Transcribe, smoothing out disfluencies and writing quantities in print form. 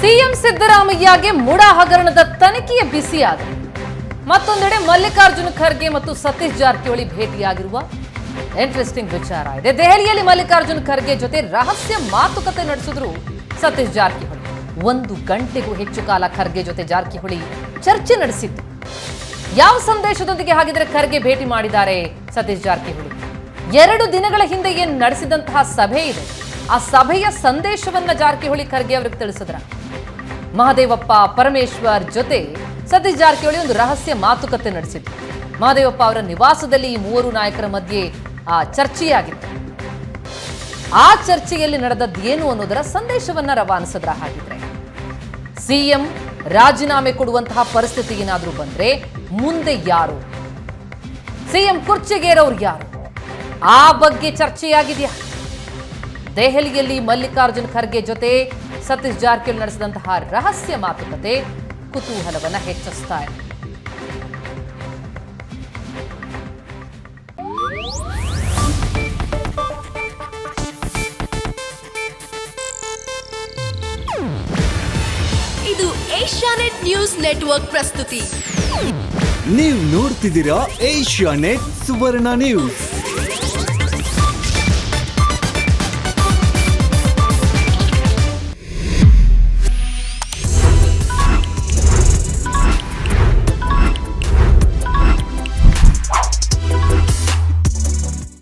CM ಸಿದ್ದರಾಮಯ್ಯಗೆ MUDA ಹಗರಣದ ತನಿಖೆಯ ಬಿಸಿಯಾದ ಮತ್ತೊಂದೆಡೆ ಮಲ್ಲಿಕಾರ್ಜುನ ಖರ್ಗೆ ಮತ್ತು ಸತೀಶ್ ಜಾರಕಿಹೊಳಿ ಭೇಟಿಯಾಗಿರುವ ಇಂಟ್ರೆಸ್ಟಿಂಗ್ ವಿಚಾರ ಇದೆ. ದೆಹಲಿಯಲ್ಲಿ ಮಲ್ಲಿಕಾರ್ಜುನ ಖರ್ಗೆ ಜೊತೆ ರಹಸ್ಯ ಮಾತುಕತೆ ನಡೆಸಿದ್ರು ಸತೀಶ್ ಜಾರಕಿಹೊಳಿ. 1 ಗಂಟೆಗೂ ಹೆಚ್ಚು ಕಾಲ ಖರ್ಗೆ ಜೊತೆ ಜಾರಕಿಹೊಳಿ ಚರ್ಚೆ ನಡೆಸಿದ್ದು. ಯಾವ ಸಂದೇಶದೊಂದಿಗೆ ಹಾಗಿದ್ರೆ ಖರ್ಗೆ ಭೇಟಿ ಮಾಡಿದ್ದಾರೆ ಸತೀಶ್ ಜಾರಕಿಹೊಳಿ? 2 ದಿನಗಳ ಹಿಂದೆ ಏನು ನಡೆಸಿದಂತಹ ಸಭೆ ಇದೆ, ಆ ಸಭೆಯ ಸಂದೇಶವನ್ನ ಜಾರಕಿಹೊಳಿ ಖರ್ಗೆ ಅವರಿಗೆ ತಿಳಿಸಿದ್ರ? ಮಹದೇವಪ್ಪ ಪರಮೇಶ್ವರ್ ಜೊತೆ ಸತೀಶ್ ಜಾರಕಿಹೊಳಿ ಒಂದು ರಹಸ್ಯ ಮಾತುಕತೆ ನಡೆಸಿದ್ರು. ಮಹದೇವಪ್ಪ ಅವರ ನಿವಾಸದಲ್ಲಿ ಈ 3 ನಾಯಕರ ಮಧ್ಯೆ ಚರ್ಚೆಯಾಗಿತ್ತು. ಆ ಚರ್ಚೆಯಲ್ಲಿ ನಡೆದದ್ದು ಏನು ಅನ್ನೋದರ ಸಂದೇಶವನ್ನ ರವಾನಿಸಿದ್ರ? ಹಾಗಿದ್ರೆ ಸಿಎಂ ರಾಜೀನಾಮೆ ಕೊಡುವಂತಹ ಪರಿಸ್ಥಿತಿ ಏನಾದರೂ ಬಂದ್ರೆ ಮುಂದೆ ಯಾರು ಸಿಎಂ ಕುರ್ಚಿಗೇರೋರು ಯಾರು? ಆ ಬಗ್ಗೆ ಚರ್ಚೆಯಾಗಿದೆಯಾ? ದೆಹಲಿಯಲ್ಲಿ ಮಲ್ಲಿಕಾರ್ಜುನ ಖರ್ಗೆ ಜೊತೆ ಸತೀಶ್ ಜಾರಕಿಹೊಳಿ ನಡೆಸಿದಂತಹ ರಹಸ್ಯ ಮಾತುಕತೆ ಕುತೂಹಲವನ್ನ ಹೆಚ್ಚಿಸ್ತಾ ಇದೆ. ಇದು ಏಷ್ಯಾನೆಟ್ ನ್ಯೂಸ್ ನೆಟ್ವರ್ಕ್ ಪ್ರಸ್ತುತಿ. ನೀವು ನೋಡ್ತಿದ್ದೀರಾ ಏಷ್ಯಾನೆಟ್ ಸುವರ್ಣ ನ್ಯೂಸ್.